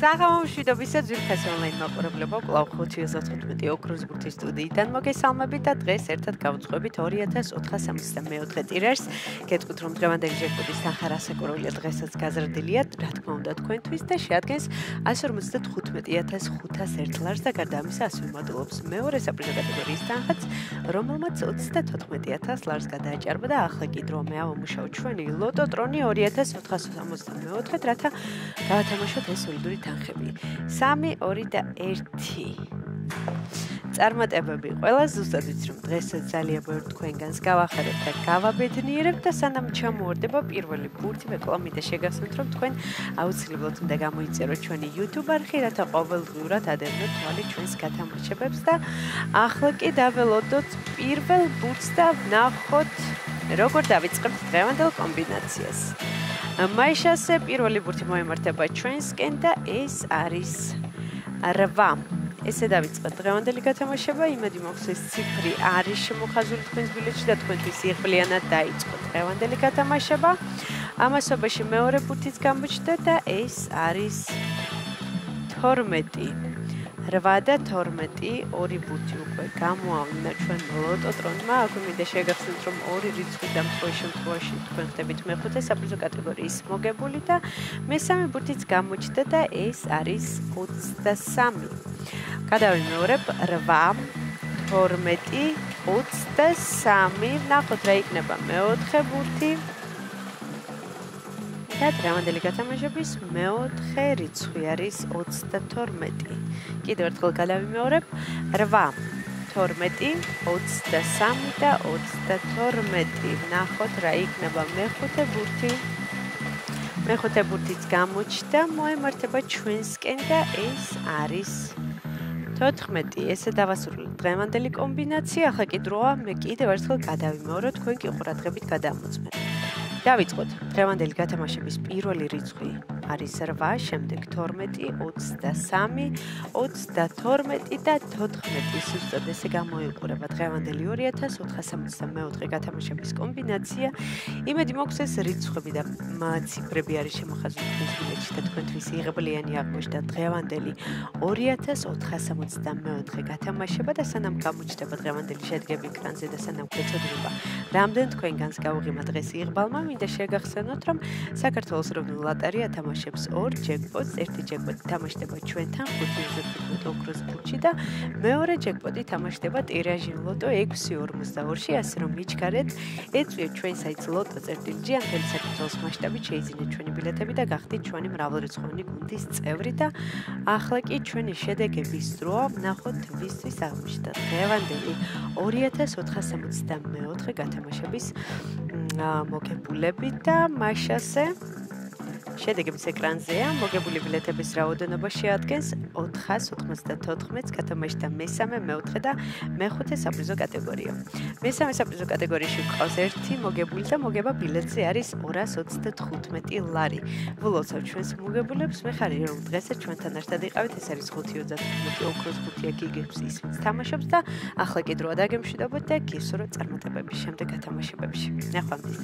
საღამომშვიდობისა ძვირფასი ონლაინ მაყურებლებო, კვლავ 515 ოქროს ბურთის სტუდიიდან მოგესალმებით და დღეს ერთად გავუძღვებით 2464 ტირაჟს. გეტყვით, რომ დღევანდელი ჯეკპოტის თანხა რასაკურველია დღესაც გაზრდილია, რა თქმა უნდა თქვენთვის და შეადგენს 155501 ლარს და გარდა ამისა ასევე მოდულობს მეორე საპრიზო კატეგორიის თანხაც, რომელმაც 34000 ლარს გადააჭარბა და ახლა კი დრო მე ამომუშავოთ ჩვენი ლოტო ტრონი 2464, რათა გავათამაშოთ ეს სოლიდური თანხები. 3, 2 და 1. წარმატებები ყველას, ზუსტად ვიცი, რომ დღეს ძალიან ბევრი თქვენგანს გავახარებთ და გავაბედნიერებთ და სანამ ჩამოვარდება პირველი ბურთი, მე კვლავ მინდა შეგახსენოთ, რომ თქვენ აუცილებლად უნდა გამოიწეროთ ჩვენი YouTube არხი, რათა ყოველდღიურად ადევნოთ თვალი ჩვენს გათამაშებებს და ახლა კი დაველოდოთ პირველ ბურთს და ვნახოთ, როგორ დავიწყებთ დღევანდელ კომბინაციას. მაიშასე პირველი ბურთი მოემართება ჩვენსკენ და ეს არის 8. ესე დავიწყოთ დღევანდელი გათამაშება, იმედი მაქვს ეს ციფრი არის შემოხაზული თქვენს ბილეთში და თქვენთვის იღბლიანად დაიწყოთ დღევანდელი გათამაშება. ამასობაში მეორე ბურთიც გამოჩნდა და ეს არის 12. 8 და 12, ორი ბურთი უკვე გამოავლინა ჩვენ ლოტო ტრონმა. აქვე მინდა შეგახსენოთ, რომ ორი რიცხვი და მთელ შემთხვევაში თქვენ ხდებით მეხუთე საპრიზო კატეგორიის მოგებული და მესამე ბურთიც გამოჩნდა და ეს არის 23. გადავიმეორებ 8, 12, 23. ვნახოთ რა იქნება მეოთხე ბურთი. და დღევანდელი გათამაშების მეოთხე რიცხვი არის 32. კიდევ ერთხელ გადავიმეორებ 8, 12, 23 და 32. ვნახოთ რა იქნება მეხუთე ბურთი. მეხუთე ბურთიც გამოჩნდა, მოემართება ჩვენსკენ და ეს არის 14. ესე დავასრულეთ დღევანდელი კომბინაცია. ახლა კი დროა მე კიდევ ერთხელ გადავიმეორო, თქვენ კი ყურადღებით გადამოწმეთ. დავიწყოთ დღევანდელი გათამაშების პირველი რიცხვი არის 8, შემდეგ 12, 23, 32 და 14. ზუსტად ესე გამოიყურება დღევანდელი 2464 გათამაშების კომბინაცია. იმედი მაქვს ეს რიცხვები და ციფრები არის შემოხაზული თქვენს ბილეთში და თქვენთვის იღბლიანი აღმოჩნდა დღევანდელი 2464 გათამაშება და სანამ გამოჩნდება დღევანდელი შედეგები ეკრანზე და სანამ გვეცოდება რამდენ თქვენგანს გავუღიმა დღეს იღბალმა, მინდა შეგახსენოთ, რომ საქართველოს ეროვნული ლოტარია თამაშობს 2 ჯეკპოტს, ერთი ჯეკპოტი თამაშდება ჩვენთან 515 ოქროს ბურთში და მეორე ჯეკპოტი თამაშდება ტირაჟი ლოტო 642-ში, ასე რომ მიჩქარეთ, ეწვიეთ ჩვენ საიტს lotto.gr, მთელი საქართველოს მასშტაბით შეიძინეთ ჩვენი ბილეთები და გახდით ჩვენი მრავალრიცხოვანი გუნდის წევრი და ახლა კი ჩვენი შედეგების დროა. ვნახოთ ვისთვის აღმოჩნდა დღევანდელი 2464 გათამაშების მოგებულები და მაშასე შედეგების ეკრანზეა. მოგებული ბილეთების რაოდენობა შეადგენს 494-ს, გათამაშდა მესამე, მეოთხე და მეხუთე საპრიზო კატეგორია. მესამე საპრიზო კატეგორიაში გვყავს ერთი მოგებული და მოგება ბილეთზე არის 235 ლარი. ვილოცავ ჩვენს მოგებულებს, მე ხარ რომ დღესაც ჩვენთან ერთად იყავით, ეს არის 535 ოქროს ბურთი აქ იგებს ის, ვინც თამაშობს და ახლა კი დროა დაგემშვიდობოთ და გისურვებთ წარმატებების შემდეგ გათამაშებებში. ნახვამდის.